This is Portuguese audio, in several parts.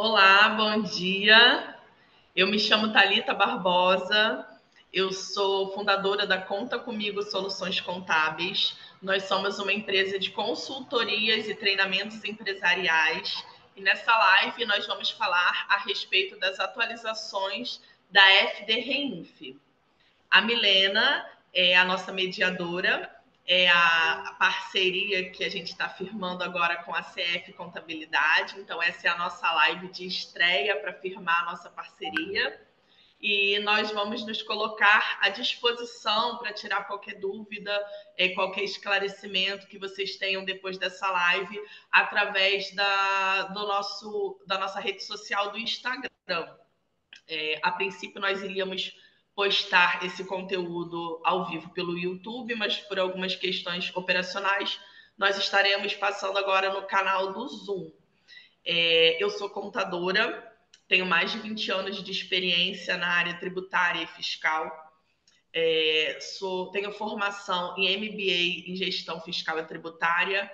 Olá, bom dia. Eu me chamo Thalita Barbosa. Eu sou fundadora da Conta Comigo Soluções Contábeis. Nós somos uma empresa de consultorias e treinamentos empresariais. E nessa live nós vamos falar a respeito das atualizações da FD Reinf. A Milena é a nossa mediadora, é a parceria que a gente está firmando agora com a CF Contabilidade. Então, essa é a nossa live de estreia para firmar a nossa parceria. E nós vamos nos colocar à disposição para tirar qualquer dúvida, qualquer esclarecimento que vocês tenham depois dessa live, através da nossa rede social do Instagram. A princípio, nós iríamos postar esse conteúdo ao vivo pelo YouTube, mas por algumas questões operacionais, nós estaremos passando agora no canal do Zoom. Eu sou contadora, tenho mais de 20 anos de experiência na área tributária e fiscal. Tenho formação em MBA em gestão fiscal e tributária,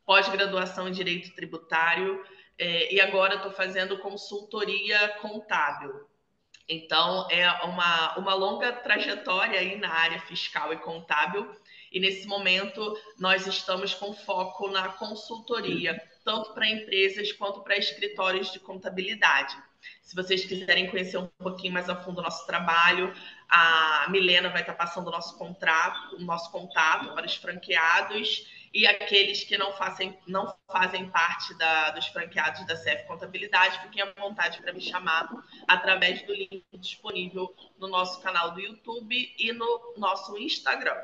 pós-graduação em direito tributário, e agora estou fazendo consultoria contábil. Então, é uma longa trajetória aí na área fiscal e contábil, e nesse momento nós estamos com foco na consultoria, tanto para empresas quanto para escritórios de contabilidade. Se vocês quiserem conhecer um pouquinho mais a fundo o nosso trabalho, a Milena vai estar passando o nosso contato para os franqueados e aqueles que não fazem parte dos franqueados da CF Contabilidade, fiquem à vontade para me chamar através do link disponível no nosso canal do YouTube e no nosso Instagram.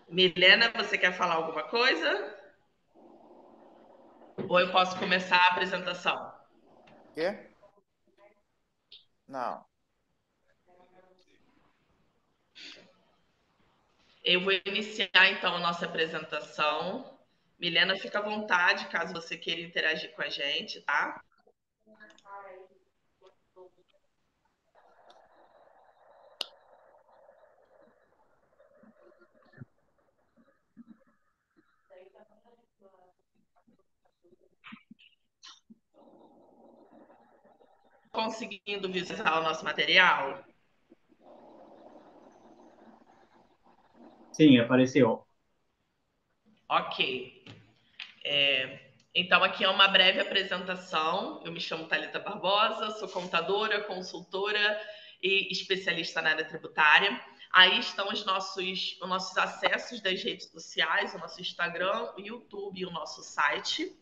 Milena, você quer falar alguma coisa? Ou eu posso começar a apresentação? Quê? Não. Eu vou iniciar, então, a nossa apresentação. Milena, fica à vontade, caso você queira interagir com a gente, tá? Conseguindo visualizar o nosso material? Sim, apareceu. Ok. Então, aqui é uma breve apresentação. Eu me chamo Thalita Barbosa, sou contadora, consultora e especialista na área tributária. Aí estão os nossos acessos das redes sociais, o nosso Instagram, o YouTube e o nosso site.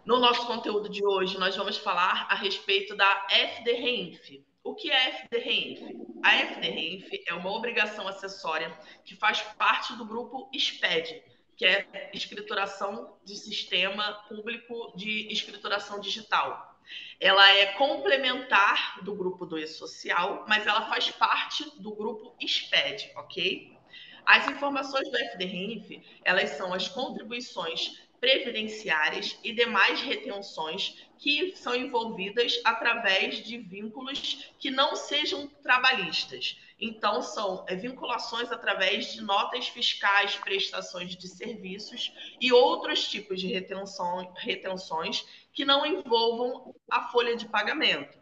No nosso conteúdo de hoje, nós vamos falar a respeito da FD Reinf. O que é a FD Reinf? A FD Reinf é uma obrigação acessória que faz parte do grupo SPED, que é Escrituração de Sistema Público de Escrituração Digital. Ela é complementar do grupo do E-Social, mas ela faz parte do grupo SPED, ok? As informações do FDRINF, elas são as contribuições previdenciárias e demais retenções que são envolvidas através de vínculos que não sejam trabalhistas. Então, são vinculações através de notas fiscais, prestações de serviços e outros tipos de retenções que não envolvam a folha de pagamento.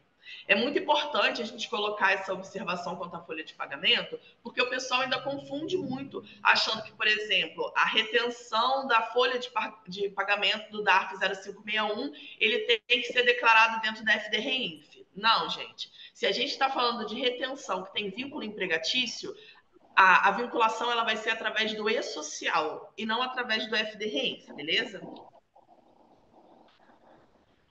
É muito importante a gente colocar essa observação quanto à folha de pagamento, porque o pessoal ainda confunde muito, achando que, por exemplo, a retenção da folha de pagamento do DARF 0561, ele tem que ser declarado dentro da FDRINF. Não, gente. Se a gente está falando de retenção que tem vínculo empregatício, a vinculação ela vai ser através do E-Social e não através do FDRINF, beleza?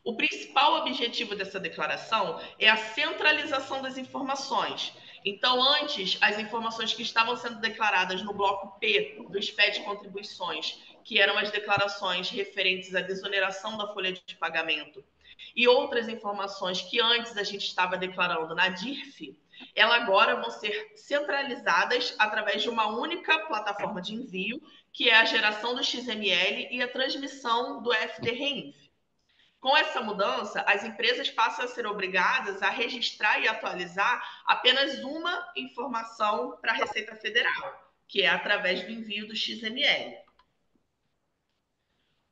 O principal objetivo dessa declaração é a centralização das informações. Então, antes, as informações que estavam sendo declaradas no bloco P do SPED de contribuições, que eram as declarações referentes à desoneração da folha de pagamento, e outras informações que antes a gente estava declarando na DIRF, elas agora vão ser centralizadas através de uma única plataforma de envio, que é a geração do XML e a transmissão do FDRINF. Com essa mudança, as empresas passam a ser obrigadas a registrar e atualizar apenas uma informação para a Receita Federal, que é através do envio do XML.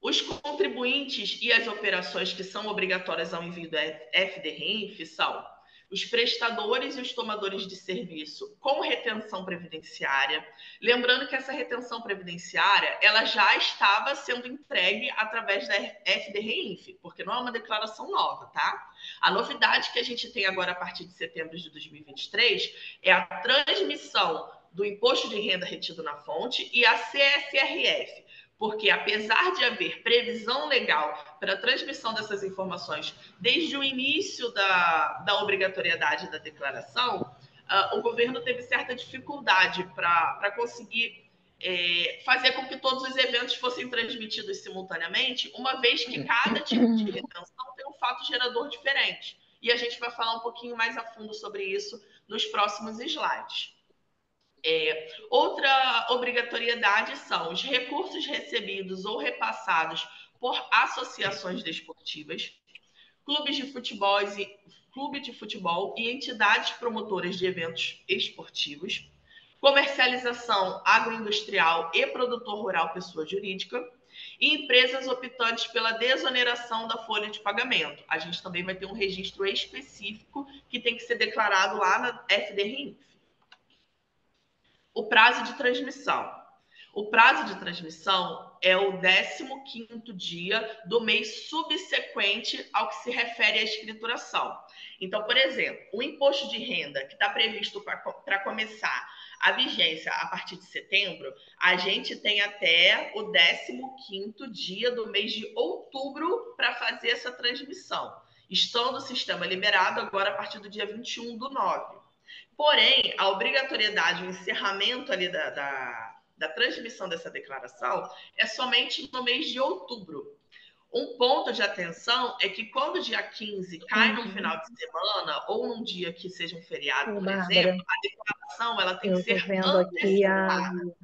O Os contribuintes e as operações que são obrigatórias ao envio do FDRINF são os prestadores e os tomadores de serviço com retenção previdenciária. Lembrando que essa retenção previdenciária ela já estava sendo entregue através da FDRINF, porque não é uma declaração nova, tá? A novidade que a gente tem agora a partir de setembro de 2023 é a transmissão do imposto de renda retido na fonte e a CSRF, porque apesar de haver previsão legal para a transmissão dessas informações desde o início da obrigatoriedade da declaração, o governo teve certa dificuldade para conseguir fazer com que todos os eventos fossem transmitidos simultaneamente, uma vez que cada tipo de retenção tem um fato gerador diferente. E a gente vai falar um pouquinho mais a fundo sobre isso nos próximos slides. Outra obrigatoriedade são os recursos recebidos ou repassados por associações desportivas, clube de futebol e entidades promotoras de eventos esportivos, comercialização agroindustrial e produtor rural pessoa jurídica, e empresas optantes pela desoneração da folha de pagamento. A gente também vai ter um registro específico que tem que ser declarado lá na FDRINF. O prazo de transmissão. O prazo de transmissão é o 15º dia do mês subsequente ao que se refere à escrituração. Então, por exemplo, o imposto de renda que está previsto para começar a vigência a partir de setembro, a gente tem até o 15º dia do mês de outubro para fazer essa transmissão, estando o sistema liberado agora a partir do dia 21/9. Porém, a obrigatoriedade, o encerramento ali da transmissão dessa declaração é somente no mês de outubro. Um ponto de atenção é que quando o dia 15 cai num final de semana ou num dia que seja um feriado, por exemplo, a declaração ela tem que ser antecipada.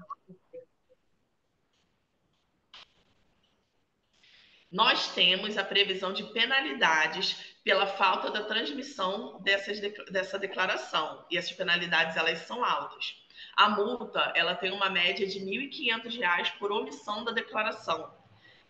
Nós temos a previsão de penalidades pela falta da transmissão dessa declaração. E essas penalidades, elas são altas. A multa, ela tem uma média de R$ 1.500 por omissão da declaração.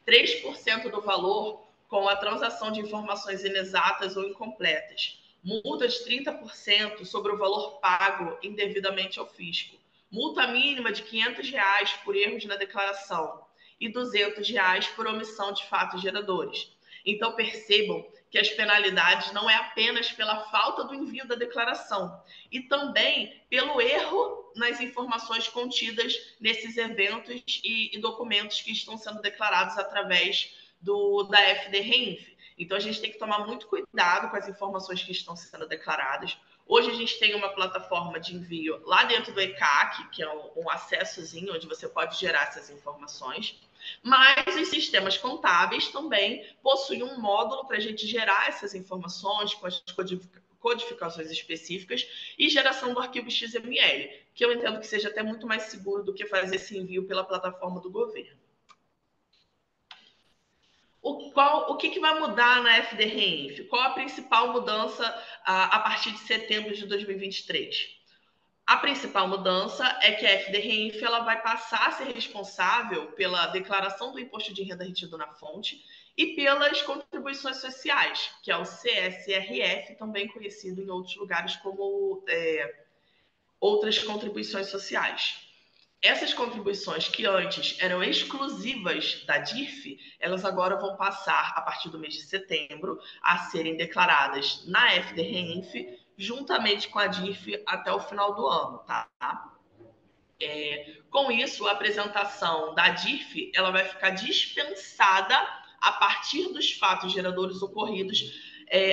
3% do valor com a transação de informações inexatas ou incompletas. Multa de 30% sobre o valor pago indevidamente ao fisco. Multa mínima de R$ 500 por erros na declaração e R$ 200 por omissão de fatos geradores. Então, percebam que as penalidades não é apenas pela falta do envio da declaração, e também pelo erro nas informações contidas nesses eventos e documentos que estão sendo declarados através da FDRINF. Então, a gente tem que tomar muito cuidado com as informações que estão sendo declaradas. Hoje a gente tem uma plataforma de envio lá dentro do ECAC, que é um acessozinho onde você pode gerar essas informações. Mas os sistemas contábeis também possuem um módulo para a gente gerar essas informações com as codificações específicas e geração do arquivo XML, que eu entendo que seja até muito mais seguro do que fazer esse envio pela plataforma do governo. O que vai mudar na FDRINF? Qual a principal mudança a partir de setembro de 2023? A principal mudança é que a FDRINF ela vai passar a ser responsável pela declaração do imposto de renda retido na fonte e pelas contribuições sociais, que é o CSRF, também conhecido em outros lugares como outras contribuições sociais. Essas contribuições que antes eram exclusivas da DIRF, elas agora vão passar, a partir do mês de setembro, a serem declaradas na FDRINF, juntamente com a DIRF até o final do ano, tá? Com isso, a apresentação da DIRF ela vai ficar dispensada a partir dos fatos geradores ocorridos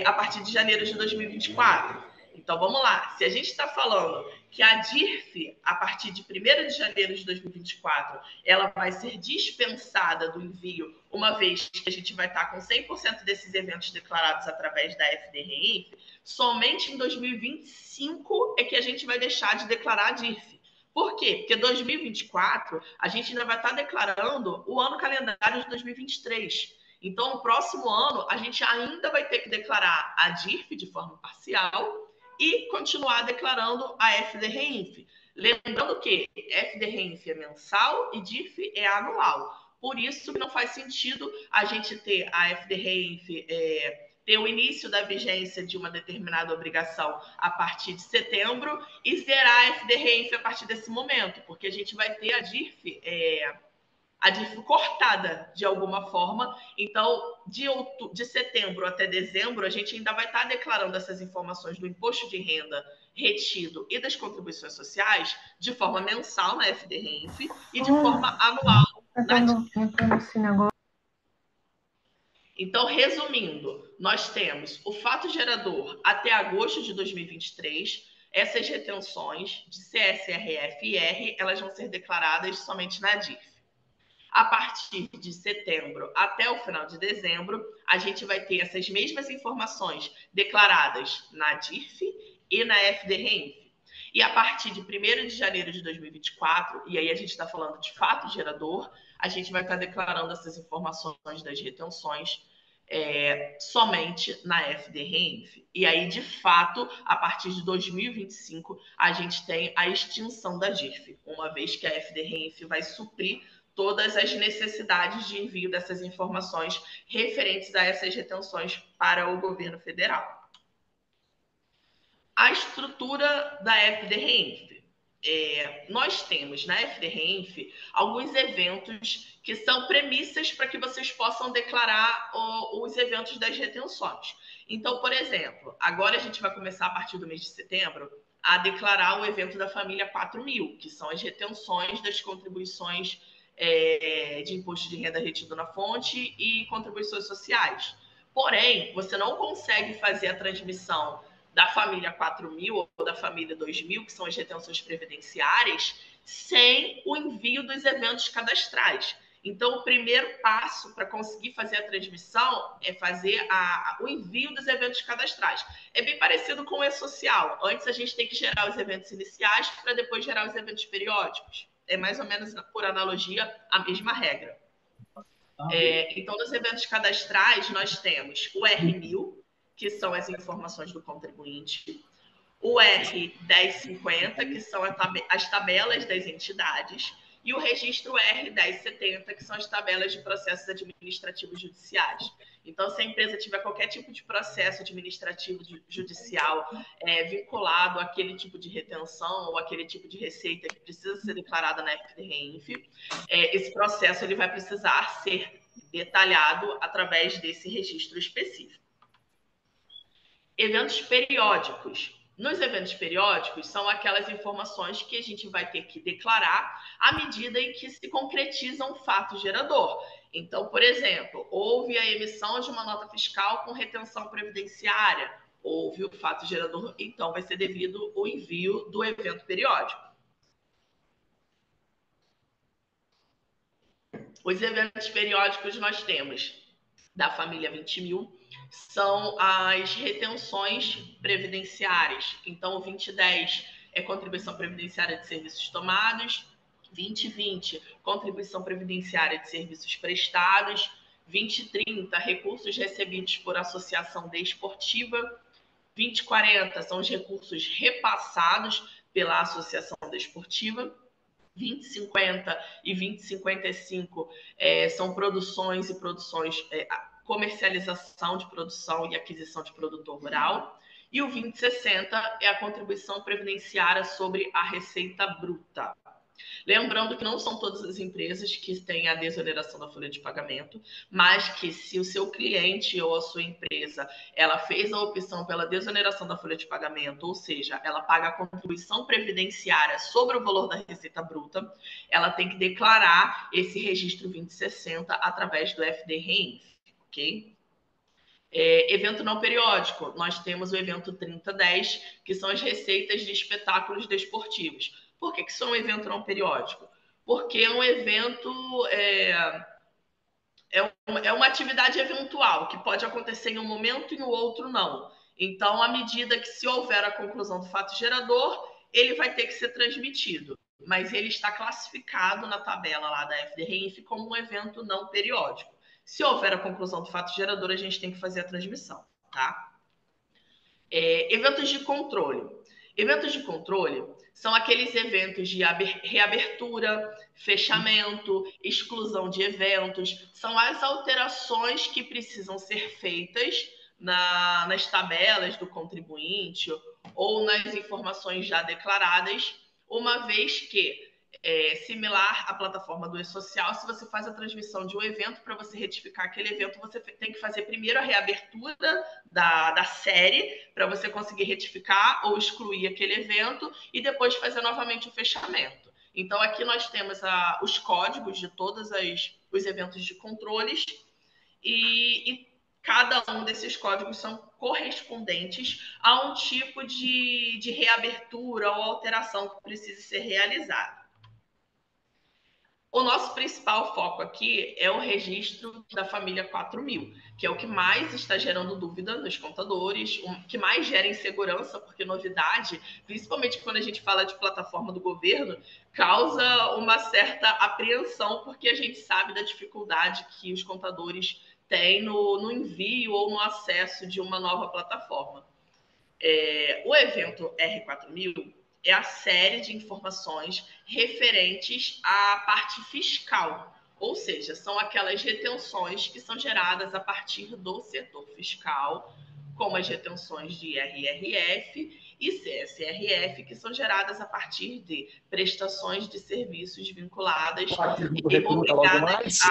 a partir de janeiro de 2024. Então, vamos lá. Se a gente está falando que a DIRF, a partir de 1º de janeiro de 2024, ela vai ser dispensada do envio, uma vez que a gente vai estar com 100% desses eventos declarados através da FDRINF, somente em 2025 é que a gente vai deixar de declarar a DIRF. Por quê? Porque 2024, a gente ainda vai estar declarando o ano calendário de 2023. Então, no próximo ano, a gente ainda vai ter que declarar a DIRF de forma parcial e continuar declarando a FDRINF. Lembrando que FDRINF é mensal e DIRF é anual. Por isso que não faz sentido a gente ter a FDREINF ter o início da vigência de uma determinada obrigação a partir de setembro e zerar a FDREINF a partir desse momento, porque a gente vai ter a DIRF cortada de alguma forma. Então, de setembro até dezembro, a gente ainda vai estar declarando essas informações do imposto de renda retido e das contribuições sociais de forma mensal na FDREINF e de forma anual na DIRF. Então, resumindo, nós temos o fato gerador até agosto de 2023. Essas retenções de CSRF e R, elas vão ser declaradas somente na DIRF. A partir de setembro até o final de dezembro, a gente vai ter essas mesmas informações declaradas na DIRF e na FDREINF. E a partir de 1º de janeiro de 2024, e aí a gente está falando de fato gerador, a gente vai estar declarando essas informações das retenções somente na FDREINF. E aí, de fato, a partir de 2025, a gente tem a extinção da DIRF, uma vez que a FDREINF vai suprir todas as necessidades de envio dessas informações referentes a essas retenções para o governo federal. A estrutura da FDREINF. Nós temos na FDREINF alguns eventos que são premissas para que vocês possam declarar os eventos das retenções. Então, por exemplo, agora a gente vai começar a partir do mês de setembro a declarar o evento da família 4.000, que são as retenções das contribuições de imposto de renda retido na fonte e contribuições sociais. Porém, você não consegue fazer a transmissão da família 4.000 ou da família 2.000, que são as retenções previdenciárias, sem o envio dos eventos cadastrais. Então, o primeiro passo para conseguir fazer a transmissão é fazer o envio dos eventos cadastrais. É bem parecido com o e-social. Antes, a gente tem que gerar os eventos iniciais para depois gerar os eventos periódicos. É mais ou menos, por analogia, a mesma regra. Então, nos eventos cadastrais, nós temos o R1000, que são as informações do contribuinte, o R1050, que são as tabelas das entidades, e o registro R1070, que são as tabelas de processos administrativos judiciais. Então, se a empresa tiver qualquer tipo de processo administrativo judicial vinculado àquele tipo de retenção ou àquele tipo de receita que precisa ser declarada na FDREINF, esse processo ele vai precisar ser detalhado através desse registro específico. Eventos periódicos. Nos eventos periódicos, são aquelas informações que a gente vai ter que declarar à medida em que se concretiza um fato gerador. Então, por exemplo, houve a emissão de uma nota fiscal com retenção previdenciária, houve o fato gerador, então vai ser devido o envio do evento periódico. Os eventos periódicos nós temos da família 20.000, são as retenções previdenciárias. Então, o 2010 é contribuição previdenciária de serviços tomados, 2020, contribuição previdenciária de serviços prestados, 2030, recursos recebidos por associação desportiva, 2040 são os recursos repassados pela associação desportiva, 2050 e 2055 são produções e produções, comercialização de produção e aquisição de produtor rural. E o 2060 é a contribuição previdenciária sobre a receita bruta. Lembrando que não são todas as empresas que têm a desoneração da folha de pagamento, mas que se o seu cliente ou a sua empresa ela fez a opção pela desoneração da folha de pagamento, ou seja, ela paga a contribuição previdenciária sobre o valor da receita bruta, ela tem que declarar esse registro 2060 através do FDREINF, ok? Evento não periódico, nós temos o evento 3010, que são as receitas de espetáculos desportivos. Por que isso é um evento não periódico? Porque é um evento, é uma atividade eventual, que pode acontecer em um momento e no outro não. Então, à medida que se houver a conclusão do fato gerador, ele vai ter que ser transmitido. Mas ele está classificado na tabela lá da FDREINF como um evento não periódico. Se houver a conclusão do fato gerador, a gente tem que fazer a transmissão, tá? Eventos de controle. Eventos de controle são aqueles eventos de reabertura, fechamento, exclusão de eventos, são as alterações que precisam ser feitas nas tabelas do contribuinte ou nas informações já declaradas, uma vez que similar à plataforma do e-social, se você faz a transmissão de um evento, para você retificar aquele evento, você tem que fazer primeiro a reabertura da série, para você conseguir retificar ou excluir aquele evento, e depois fazer novamente o fechamento. Então, aqui nós temos os códigos de todos os eventos de controles, e cada um desses códigos são correspondentes a um tipo de reabertura ou alteração que precise ser realizada. O nosso principal foco aqui é o registro da família 4000, que é o que mais está gerando dúvida nos contadores, o que mais gera insegurança, porque novidade, principalmente quando a gente fala de plataforma do governo, causa uma certa apreensão, porque a gente sabe da dificuldade que os contadores têm no envio ou no acesso de uma nova plataforma. O evento R4000 é a série de informações referentes à parte fiscal, ou seja, são aquelas retenções que são geradas a partir do setor fiscal, como as retenções de IRRF e CSRF, que são geradas a partir de prestações de serviços vinculadas e obrigadas a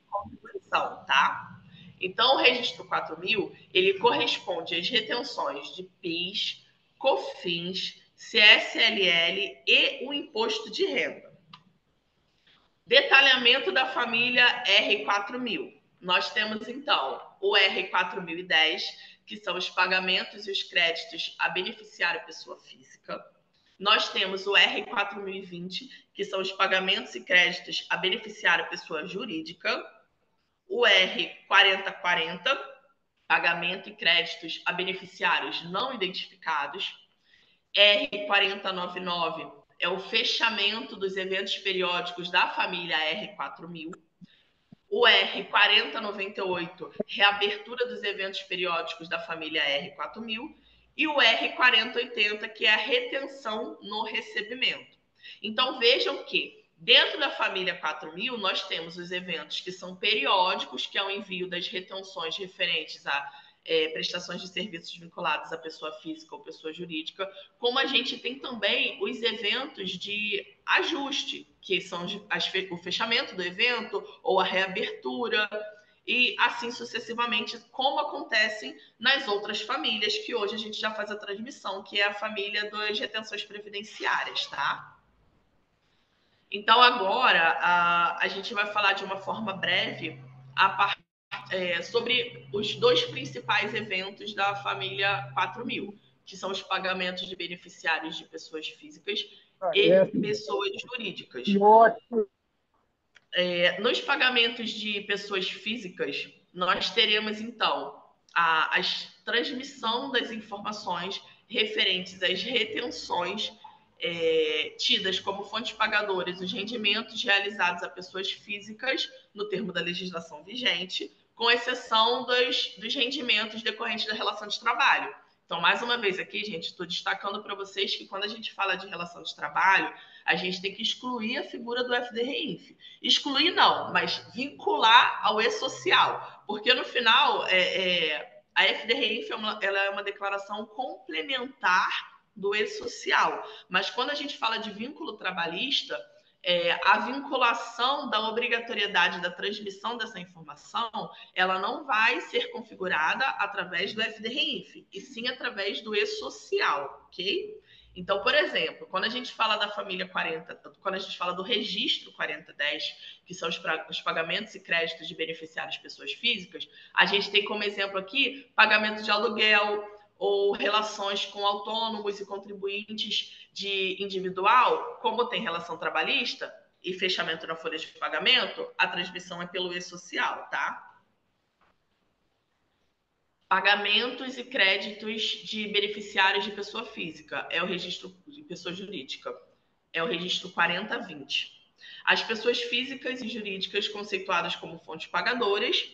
contribuição, tá? Então, o registro 4000, ele corresponde às retenções de PIS, COFINS, CSLL e o imposto de renda. Detalhamento da família R4000. Nós temos, então, o R4010, que são os pagamentos e os créditos a beneficiário pessoa física. Nós temos o R4020, que são os pagamentos e créditos a beneficiário pessoa jurídica. O R4040, pagamento e créditos a beneficiários não identificados. R4099 é o fechamento dos eventos periódicos da família R4000. O R4098, reabertura dos eventos periódicos da família R4000. E o R4080, que é a retenção no recebimento. Então, vejam que dentro da família 4000, nós temos os eventos que são periódicos, que é o envio das retenções referentes a prestações de serviços vinculados à pessoa física ou pessoa jurídica, como a gente tem também os eventos de ajuste, que são o fechamento do evento ou a reabertura, e assim sucessivamente, como acontecem nas outras famílias, que hoje a gente já faz a transmissão, que é a família das retenções previdenciárias, tá? Então, agora, a gente vai falar de uma forma breve sobre os dois principais eventos da família 4000, que são os pagamentos de beneficiários de pessoas físicas e pessoas jurídicas. Nos pagamentos de pessoas físicas, nós teremos, então, a transmissão das informações referentes às retenções tidas como fontes pagadoras, os rendimentos realizados a pessoas físicas, no termo da legislação vigente, com exceção dos rendimentos decorrentes da relação de trabalho. Então, mais uma vez aqui, gente, estou destacando para vocês que quando a gente fala de relação de trabalho, a gente tem que excluir a figura do FDRINF. Excluir não, mas vincular ao e-social. Porque no final, a FDRINF ela é uma declaração complementar do e-social. Mas quando a gente fala de vínculo trabalhista, a vinculação da obrigatoriedade da transmissão dessa informação, ela não vai ser configurada através do FDRINF, e sim através do e-social, ok? Então, por exemplo, quando a gente fala da família 40, quando a gente fala do registro 4010, que são os pagamentos e créditos de beneficiários pessoas físicas, a gente tem como exemplo aqui pagamento de aluguel, ou relações com autônomos e contribuintes de individual, como tem relação trabalhista e fechamento na folha de pagamento, a transmissão é pelo e-social, tá? Pagamentos e créditos de beneficiários de pessoa física, é o registro de pessoa jurídica, é o registro 4020. As pessoas físicas e jurídicas conceituadas como fontes pagadoras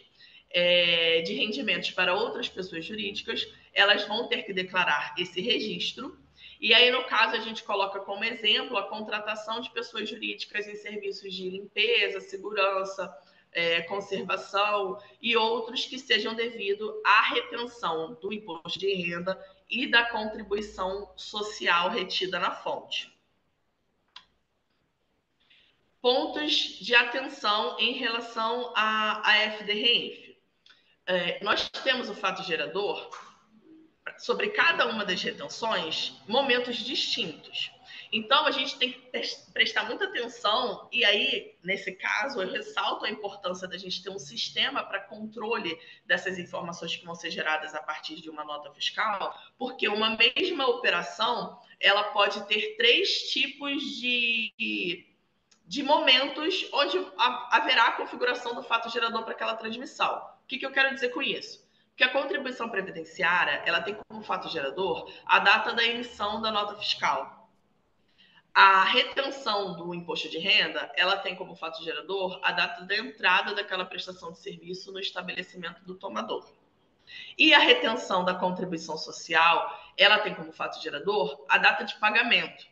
de rendimentos para outras pessoas jurídicas elas vão ter que declarar esse registro. E aí, no caso, a gente coloca como exemplo a contratação de pessoas jurídicas em serviços de limpeza, segurança, conservação e outros que sejam devido à retenção do imposto de renda e da contribuição social retida na fonte. Pontos de atenção em relação à FDRENF. Nós temos o fato gerador sobre cada uma das retenções momentos distintos. Então, a gente tem que prestar muita atenção, e aí, nesse caso, eu ressalto a importância da gente ter um sistema para controle dessas informações que vão ser geradas a partir de uma nota fiscal, porque uma mesma operação, ela pode ter 3 tipos de momentos onde haverá a configuração do fato gerador para aquela transmissão. O que eu quero dizer com isso? Que a contribuição previdenciária, ela tem como fato gerador a data da emissão da nota fiscal. A retenção do imposto de renda, ela tem como fato gerador a data da entrada daquela prestação de serviço no estabelecimento do tomador. E a retenção da contribuição social, ela tem como fato gerador a data de pagamento.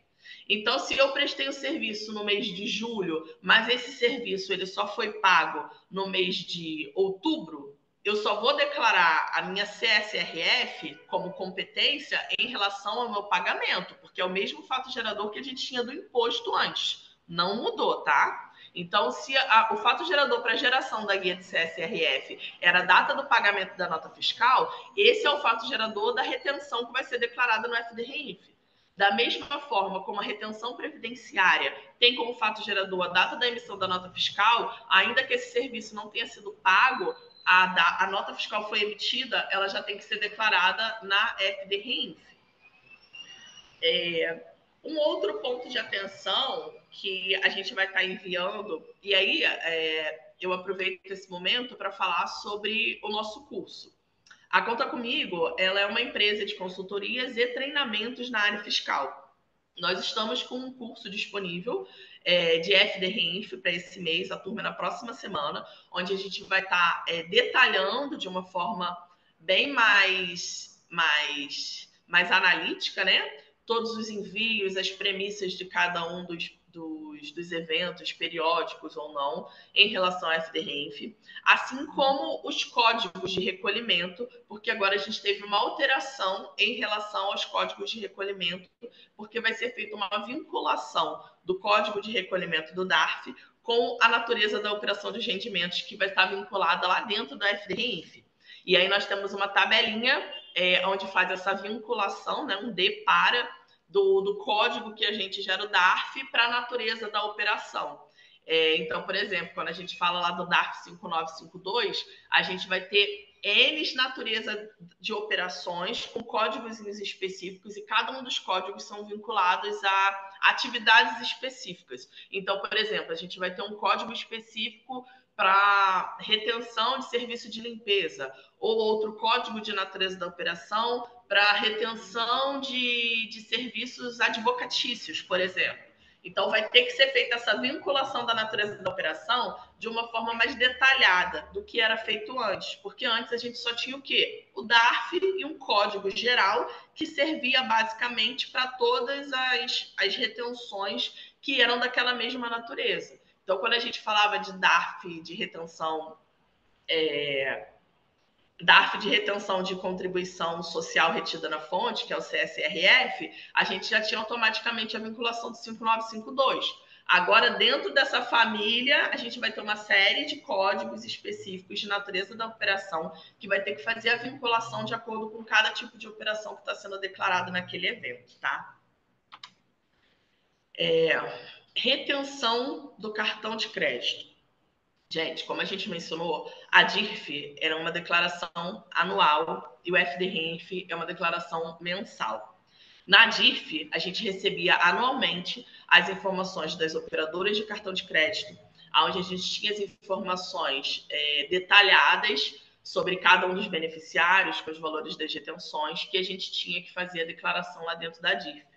Então, se eu prestei o serviço no mês de julho, mas esse serviço ele só foi pago no mês de outubro, eu só vou declarar a minha CSRF como competência em relação ao meu pagamento, porque é o mesmo fato gerador que a gente tinha do imposto antes. Não mudou, tá? Então, se o fato gerador para a geração da guia de CSRF era a data do pagamento da nota fiscal, esse é o fato gerador da retenção que vai ser declarada no FDRENF. Da mesma forma como a retenção previdenciária tem como fato gerador a data da emissão da nota fiscal, ainda que esse serviço não tenha sido pago, a nota fiscal foi emitida, ela já tem que ser declarada na FDRENF. Um outro ponto de atenção que a gente vai estar enviando, e aí eu aproveito esse momento para falar sobre o nosso curso. A Conta Comigo, ela é uma empresa de consultorias e treinamentos na área fiscal. Nós estamos com um curso disponível de FDRENF para esse mês, a turma na próxima semana, onde a gente vai estar detalhando de uma forma bem mais analítica, né? Todos os envios, as premissas de cada um dos eventos periódicos ou não em relação à FDRENF, assim como os códigos de recolhimento, porque agora a gente teve uma alteração em relação aos códigos de recolhimento, porque vai ser feita uma vinculação do código de recolhimento do DARF com a natureza da operação de rendimentos que vai estar vinculada lá dentro da FDRENF. E aí nós temos uma tabelinha onde faz essa vinculação, né, um D para do código que a gente gera o DARF para a natureza da operação. Então, por exemplo, quando a gente fala lá do DARF 5952, a gente vai ter N natureza de operações com códigos específicos e cada um dos códigos são vinculados a atividades específicas. Então, por exemplo, a gente vai ter um código específico para retenção de serviço de limpeza, ou outro código de natureza da operação para retenção de serviços advocatícios, por exemplo. Então, vai ter que ser feita essa vinculação da natureza da operação de uma forma mais detalhada do que era feito antes, porque antes a gente só tinha o quê? O DARF e um código geral que servia basicamente para todas as retenções que eram daquela mesma natureza. Então, quando a gente falava de DARF de retenção, DARF de retenção de contribuição social retida na fonte, que é o CSRF, a gente já tinha automaticamente a vinculação do 5952. Agora, dentro dessa família, a gente vai ter uma série de códigos específicos de natureza da operação que vai ter que fazer a vinculação de acordo com cada tipo de operação que está sendo declarado naquele evento, tá? Retenção do cartão de crédito. Gente, como a gente mencionou, a DIRF era uma declaração anual e o FDRENF é uma declaração mensal. Na DIRF, a gente recebia anualmente as informações das operadoras de cartão de crédito, onde a gente tinha as informações detalhadas sobre cada um dos beneficiários, com os valores das retenções, que a gente tinha que fazer a declaração lá dentro da DIRF.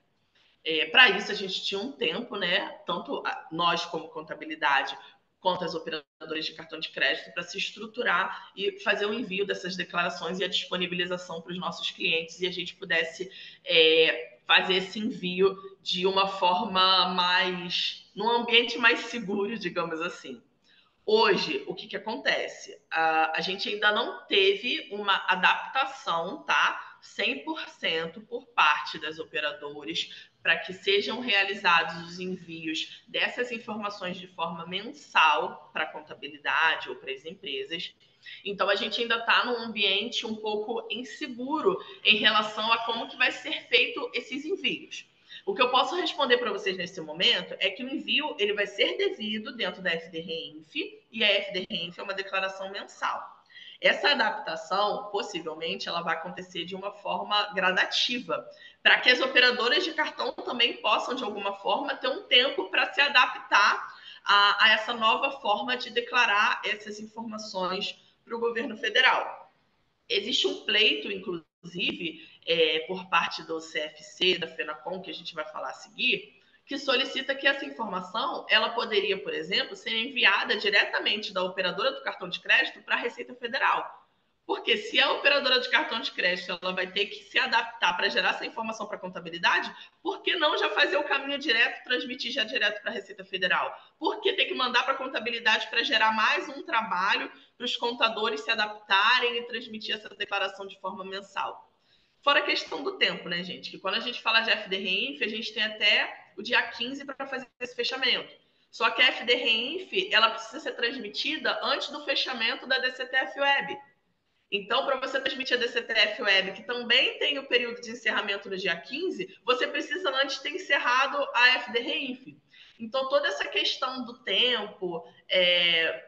Para isso, a gente tinha um tempo, né? Tanto nós como contabilidade, quanto as operadoras de cartão de crédito para se estruturar e fazer o envio dessas declarações e a disponibilização para os nossos clientes e a gente pudesse fazer esse envio de uma forma num ambiente mais seguro, digamos assim. Hoje, o que acontece? A gente ainda não teve uma adaptação, tá? 100% por parte das operadoras para que sejam realizados os envios dessas informações de forma mensal para a contabilidade ou para as empresas. Então, a gente ainda está num ambiente um pouco inseguro em relação a como que vai ser feito esses envios. O que eu posso responder para vocês nesse momento é que o envio ele vai ser devido dentro da FDREINF e a FDREINF é uma declaração mensal. Essa adaptação, possivelmente, ela vai acontecer de uma forma gradativa, para que as operadoras de cartão também possam, de alguma forma, ter um tempo para se adaptar a essa nova forma de declarar essas informações para o governo federal. Existe um pleito, inclusive, por parte do CFC, da FENACOM, que a gente vai falar a seguir, que solicita que essa informação ela poderia, por exemplo, ser enviada diretamente da operadora do cartão de crédito para a Receita Federal. Porque se a operadora de cartão de crédito ela vai ter que se adaptar para gerar essa informação para a contabilidade, por que não já fazer o caminho direto, transmitir já direto para a Receita Federal? Por que ter que mandar para a contabilidade para gerar mais um trabalho para os contadores se adaptarem e transmitir essa declaração de forma mensal? Fora a questão do tempo, né, gente? Que quando a gente fala de FDREINF, a gente tem até o dia 15 para fazer esse fechamento. Só que a FDREINF, ela precisa ser transmitida antes do fechamento da DCTF Web. Então, para você transmitir a DCTF Web, que também tem o período de encerramento no dia 15, você precisa antes ter encerrado a FDREINF. Então, toda essa questão do tempo,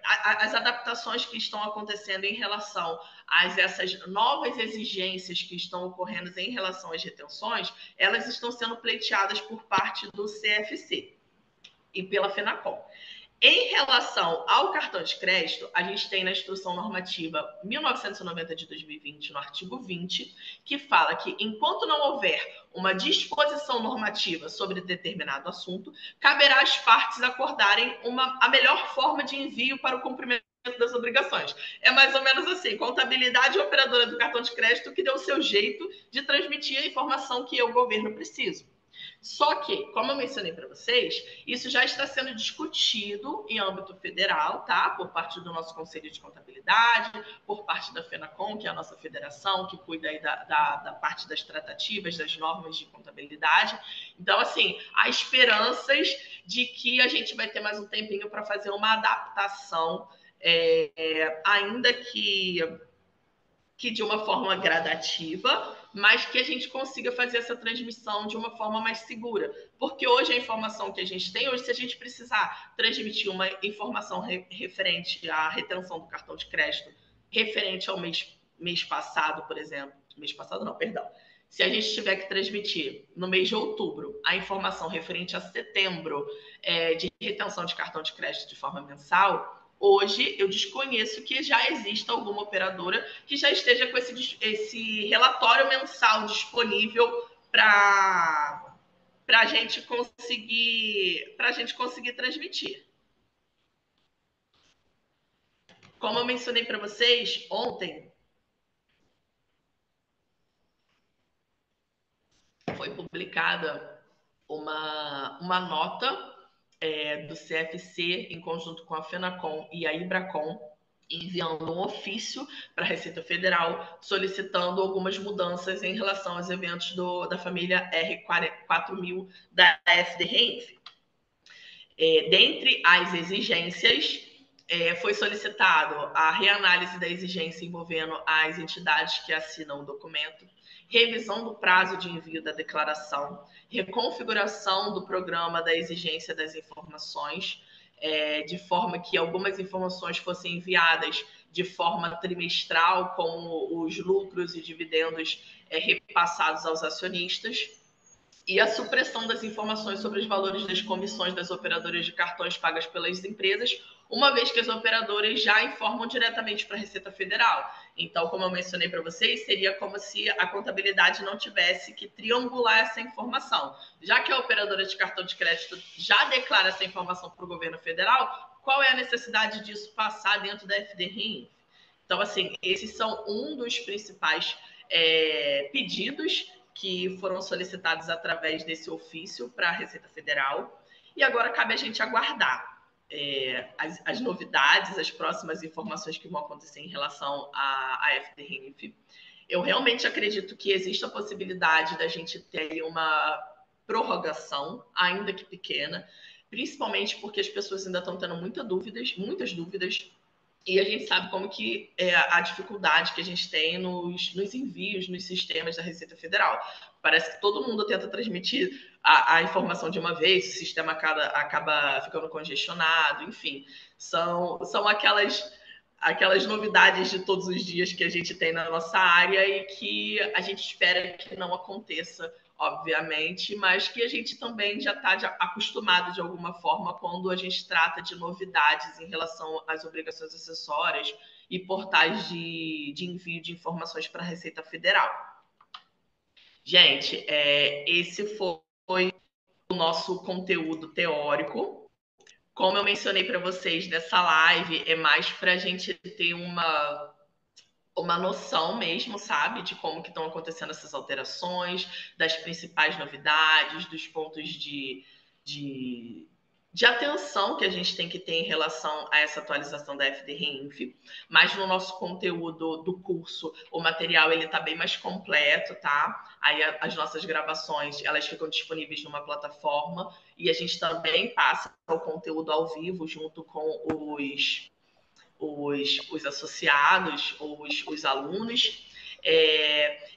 as adaptações que estão acontecendo em relação a essas novas exigências que estão ocorrendo em relação às retenções, elas estão sendo pleiteadas por parte do CFC e pela FENACOM. Em relação ao cartão de crédito, a gente tem na Instrução Normativa 1990 de 2020, no artigo 20, que fala que enquanto não houver uma disposição normativa sobre determinado assunto, caberá às partes acordarem a melhor forma de envio para o cumprimento das obrigações. É mais ou menos assim, contabilidade e operadora do cartão de crédito que deu o seu jeito de transmitir a informação que eu, governo, preciso. Só que, como eu mencionei para vocês, isso já está sendo discutido em âmbito federal, tá? Por parte do nosso Conselho de Contabilidade, por parte da FENACOM, que é a nossa federação, que cuida aí da parte das tratativas, das normas de contabilidade. Então, assim, há esperanças de que a gente vai ter mais um tempinho para fazer uma adaptação, ainda que de uma forma gradativa, mas que a gente consiga fazer essa transmissão de uma forma mais segura. Porque hoje a informação que a gente tem, hoje se a gente precisar transmitir uma informação referente à retenção do cartão de crédito, referente ao mês passado, por exemplo, mês passado não, perdão, se a gente tiver que transmitir no mês de outubro a informação referente a setembro de retenção de cartão de crédito de forma mensal, hoje, eu desconheço que já exista alguma operadora que já esteja com esse relatório mensal disponível para a gente conseguir transmitir. Como eu mencionei para vocês, ontem foi publicada uma nota do CFC, em conjunto com a FENACOM e a IBRACOM, enviando um ofício para a Receita Federal solicitando algumas mudanças em relação aos eventos da família R4000 da FDREINF. Dentre as exigências, foi solicitado a reanálise da exigência envolvendo as entidades que assinam o documento, revisão do prazo de envio da declaração, reconfiguração do programa da exigência das informações, de forma que algumas informações fossem enviadas de forma trimestral, como os lucros e dividendos repassados aos acionistas, e a supressão das informações sobre os valores das comissões das operadoras de cartões pagas pelas empresas, uma vez que as operadoras já informam diretamente para a Receita Federal. Então, como eu mencionei para vocês, seria como se a contabilidade não tivesse que triangular essa informação. Já que a operadora de cartão de crédito já declara essa informação para o governo federal, qual é a necessidade disso passar dentro da FDRINF? Então, assim, esses são um dos principais pedidos que foram solicitados através desse ofício para a Receita Federal. E agora cabe a gente aguardar as novidades, as próximas informações que vão acontecer em relação à FDRINF. Eu realmente acredito que existe a possibilidade da gente ter uma prorrogação, ainda que pequena, principalmente porque as pessoas ainda estão tendo muitas dúvidas, e a gente sabe como que é a dificuldade que a gente tem nos envios, nos sistemas da Receita Federal. Parece que todo mundo tenta transmitir a informação de uma vez, o sistema acaba ficando congestionado, enfim. São aquelas novidades de todos os dias que a gente tem na nossa área e que a gente espera que não aconteça, obviamente, mas que a gente também já está acostumado de alguma forma quando a gente trata de novidades em relação às obrigações acessórias e portais de envio de informações para a Receita Federal. Gente, esse foi o nosso conteúdo teórico. Como eu mencionei para vocês nessa live, é mais para a gente ter uma noção mesmo, sabe, de como que estão acontecendo essas alterações, das principais novidades, dos pontos de atenção que a gente tem que ter em relação a essa atualização da FDRINF. Mas no nosso conteúdo do curso, o material ele está bem mais completo, tá? Aí as nossas gravações, elas ficam disponíveis numa plataforma e a gente também passa o conteúdo ao vivo junto com os associados, os alunos.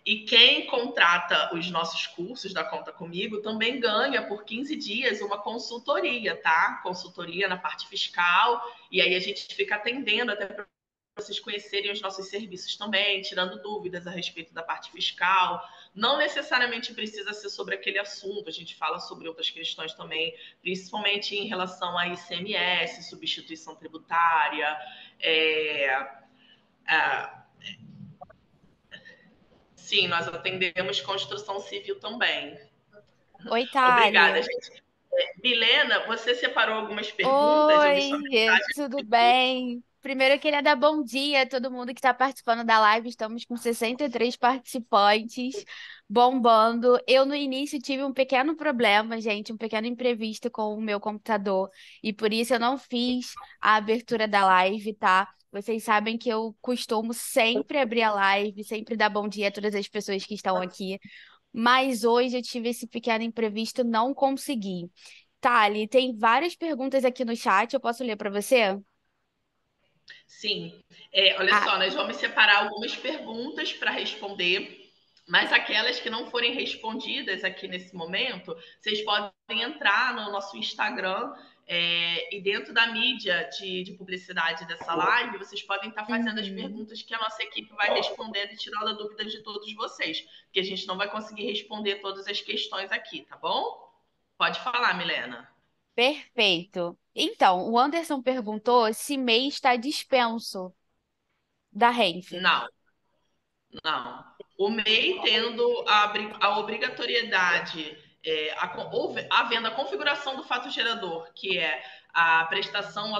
E quem contrata os nossos cursos da Conta Comigo também ganha por 15 dias uma consultoria, tá? Consultoria na parte fiscal, e aí a gente fica atendendo até para vocês conhecerem os nossos serviços também, tirando dúvidas a respeito da parte fiscal. Não necessariamente precisa ser sobre aquele assunto, a gente fala sobre outras questões também, principalmente em relação a ICMS, substituição tributária, sim, nós atendemos construção civil também. Oi, Obrigada, Thali. gente. Milena, você separou algumas perguntas? Eu vi sua Oi, mensagem. tudo bem? Primeiro eu queria dar bom dia a todo mundo que está participando da live. Estamos com 63 participantes, bombando. Eu no início tive um pequeno problema, gente, um pequeno imprevisto com o meu computador e por isso eu não fiz a abertura da live, tá? Vocês sabem que eu costumo sempre abrir a live, sempre dar bom dia a todas as pessoas que estão aqui. Mas hoje eu tive esse pequeno imprevisto, não consegui. Thali, tem várias perguntas aqui no chat, eu posso ler para você? Sim. Olha Ah, só, nós vamos separar algumas perguntas para responder, mas aquelas que não forem respondidas aqui nesse momento, vocês podem entrar no nosso Instagram e dentro da mídia de publicidade dessa live, vocês podem estar fazendo as uhum, perguntas que a nossa equipe vai respondendo e tirando a dúvida de todos vocês, porque a gente não vai conseguir responder todas as questões aqui, tá bom? Pode falar, Milena. perfeito. Então, o Anderson perguntou se MEI está dispenso da Renf. Não. Não. O MEI tendo a obrigatoriedade, havendo a configuração do fato gerador, que é a prestação,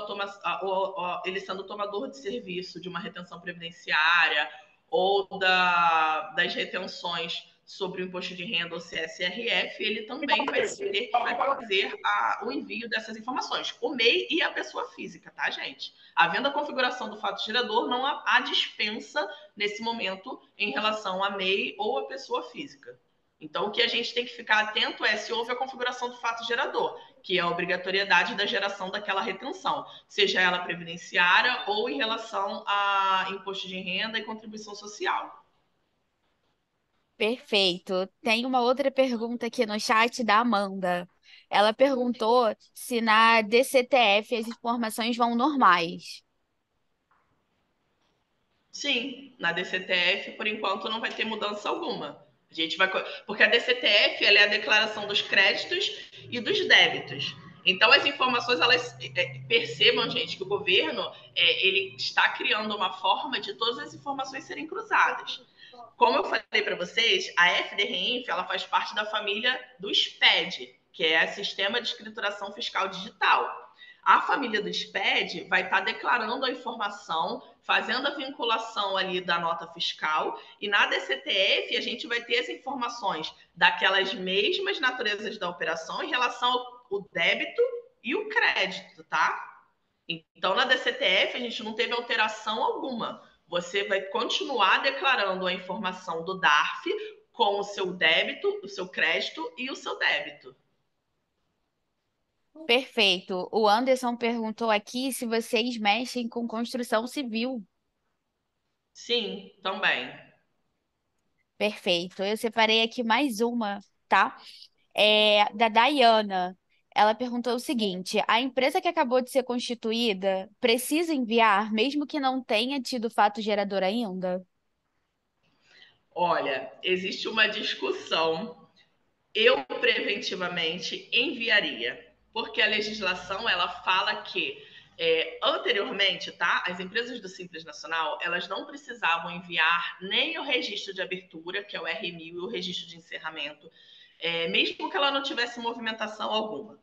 ele sendo tomador de serviço de uma retenção previdenciária ou das retenções sobre o imposto de renda ou CSRF, ele também vai ter que fazer o envio dessas informações. O MEI e a pessoa física, tá, gente? Havendo a configuração do fato gerador, não há dispensa nesse momento em relação a MEI ou a pessoa física. Então, o que a gente tem que ficar atento é se houve a configuração do fato gerador, que é a obrigatoriedade da geração daquela retenção, seja ela previdenciária ou em relação a imposto de renda e contribuição social. Perfeito. Tem uma outra pergunta aqui no chat da Amanda. Ela perguntou se na DCTF as informações vão normais. Sim, na DCTF, por enquanto, não vai ter mudança alguma. A gente vai. Porque a DCTF ela é a declaração dos créditos e dos débitos. Então, as informações, elas percebam, gente, que o governo ele está criando uma forma de todas as informações serem cruzadas. Como eu falei para vocês, a FDRINF ela faz parte da família do SPED, que é o Sistema de Escrituração Fiscal Digital. A família do SPED vai estar declarando a informação, fazendo a vinculação ali da nota fiscal, e na DCTF a gente vai ter as informações daquelas mesmas naturezas da operação em relação ao débito e o crédito, tá? Então, na DCTF, a gente não teve alteração alguma. Você vai continuar declarando a informação do DARF com o seu débito, o seu crédito e o seu débito. Perfeito. O Anderson perguntou aqui se vocês mexem com construção civil. Sim, também. Perfeito. Eu separei aqui mais uma, tá? Da Dayana. Ela perguntou o seguinte: a empresa que acabou de ser constituída precisa enviar, mesmo que não tenha tido fato gerador ainda? Olha, existe uma discussão. Eu preventivamente enviaria, porque a legislação ela fala que anteriormente, tá? As empresas do Simples Nacional elas não precisavam enviar nem o registro de abertura, que é o R1000, e o registro de encerramento, mesmo que ela não tivesse movimentação alguma.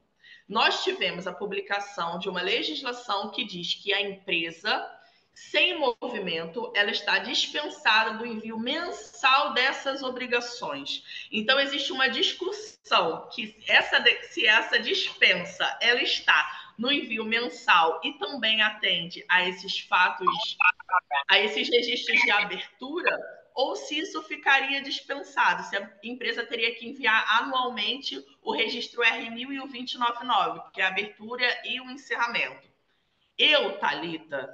Nós tivemos a publicação de uma legislação que diz que a empresa sem movimento, ela está dispensada do envio mensal dessas obrigações. Então, existe uma discussão que se essa dispensa ela está no envio mensal e também atende a esses fatos, a esses registros de abertura, ou se isso ficaria dispensado, se a empresa teria que enviar anualmente o registro R1000 e o 2099, que é a abertura e o encerramento. Eu, Thalita,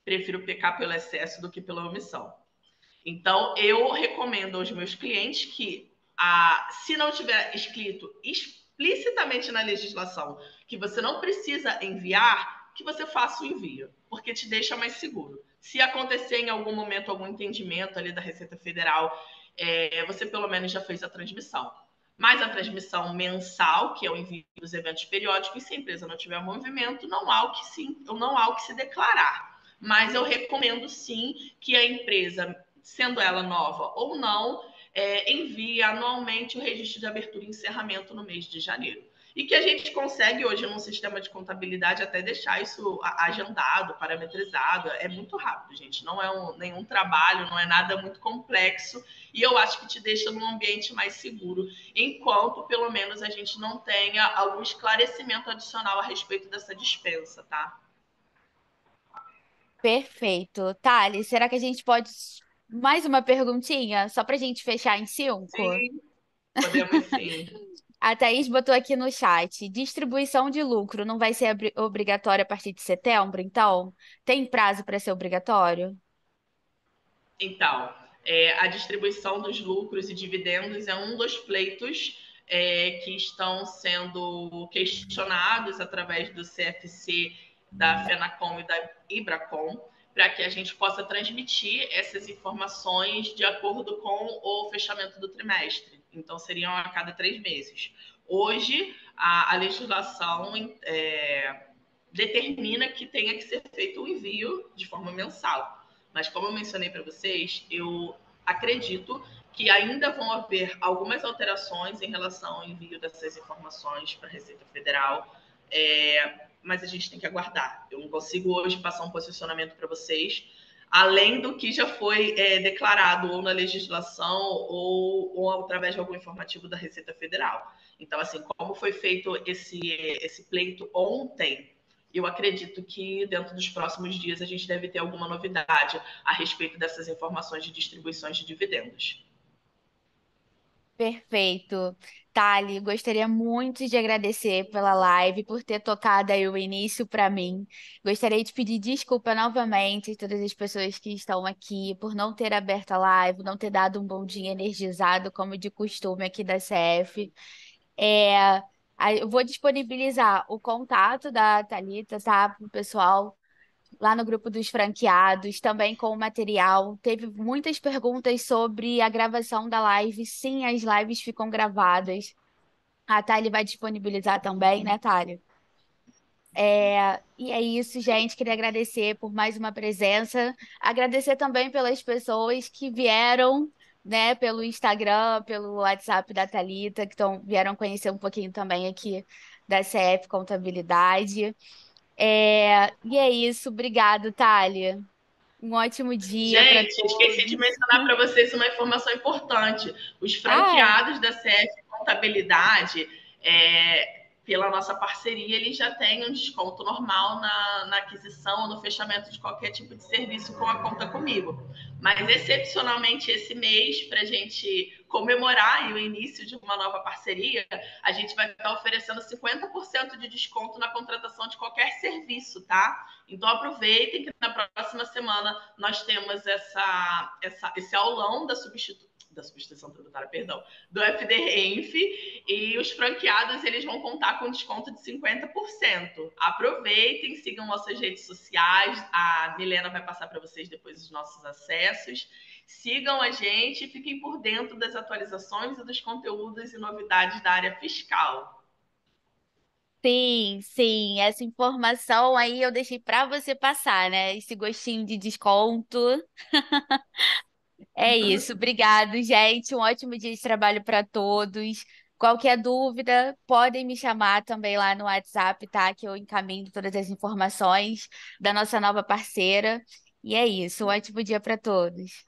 prefiro pecar pelo excesso do que pela omissão. Então, eu recomendo aos meus clientes que, se não tiver escrito explicitamente na legislação que você não precisa enviar, que você faça o envio, porque te deixa mais seguro. Se acontecer em algum momento algum entendimento ali da Receita Federal, você pelo menos já fez a transmissão. Mas a transmissão mensal, que é o envio dos eventos periódicos, se a empresa não tiver movimento, não há o que se declarar. Mas eu recomendo sim que a empresa, sendo ela nova ou não, envie anualmente o registro de abertura e encerramento no mês de janeiro. E que a gente consegue hoje, num sistema de contabilidade, até deixar isso agendado, parametrizado. É muito rápido, gente. Não é nenhum trabalho, não é nada muito complexo. E eu acho que te deixa num ambiente mais seguro, enquanto, pelo menos, a gente não tenha algum esclarecimento adicional a respeito dessa dispensa, tá? Perfeito. Thales, será que a gente pode. Mais uma perguntinha, só para a gente fechar em 5? Sim, podemos sim. A Thaís botou aqui no chat: distribuição de lucro não vai ser obrigatória a partir de setembro, então? Tem prazo para ser obrigatório? Então, a distribuição dos lucros e dividendos é um dos pleitos que estão sendo questionados através do CFC, da FENACOM e da IBRACOM, para que a gente possa transmitir essas informações de acordo com o fechamento do trimestre. Então, seriam a cada 3 meses. Hoje, a legislação determina que tenha que ser feito o envio de forma mensal. Mas como eu mencionei para vocês, eu acredito que ainda vão haver algumas alterações em relação ao envio dessas informações para a Receita Federal, mas a gente tem que aguardar. Eu não consigo hoje passar um posicionamento para vocês, além do que já foi declarado ou na legislação ou através de algum informativo da Receita Federal. Então, assim, como foi feito esse pleito ontem, eu acredito que dentro dos próximos dias a gente deve ter alguma novidade a respeito dessas informações de distribuições de dividendos. Perfeito. Thali, gostaria muito de agradecer pela live, por ter tocado aí o início para mim. Gostaria de pedir desculpa novamente a todas as pessoas que estão aqui por não ter aberto a live, não ter dado um bom dia energizado, como de costume aqui da CF. É, eu vou disponibilizar o contato da Thalita, tá, para o pessoal lá no grupo dos franqueados, também com o material. Teve muitas perguntas sobre a gravação da live. Sim, as lives ficam gravadas. A Thali vai disponibilizar também, né, Thali? E é isso, gente. Queria agradecer por mais uma presença. Agradecer também pelas pessoas que vieram, né, pelo Instagram, pelo WhatsApp da Thalita, que vieram conhecer um pouquinho também aqui da CF Contabilidade. E é isso. Obrigado, Thalia. Um ótimo dia para Gente, esqueci de todos. mencionar para vocês uma informação importante. Os Ah, é? franqueados da CF Contabilidade, pela nossa parceria, eles já têm um desconto normal na aquisição ou no fechamento de qualquer tipo de serviço com a conta comigo. Mas, excepcionalmente, esse mês, para a gente comemorar o início de uma nova parceria, a gente vai estar oferecendo 50% de desconto na contratação de qualquer serviço, tá? Então aproveitem que na próxima semana nós temos esse aulão da substituição tributária, perdão, do FDRenf, e os franqueados eles vão contar com desconto de 50%. Aproveitem, sigam nossas redes sociais, a Milena vai passar para vocês depois os nossos acessos. Sigam a gente e fiquem por dentro das atualizações e dos conteúdos e novidades da área fiscal. Sim, sim. Essa informação aí eu deixei para você passar, né? Esse gostinho de desconto. É isso. Obrigado, gente. Um ótimo dia de trabalho para todos. Qualquer dúvida, podem me chamar também lá no WhatsApp, tá? Que eu encaminho todas as informações da nossa nova parceira. E é isso. Um ótimo dia para todos.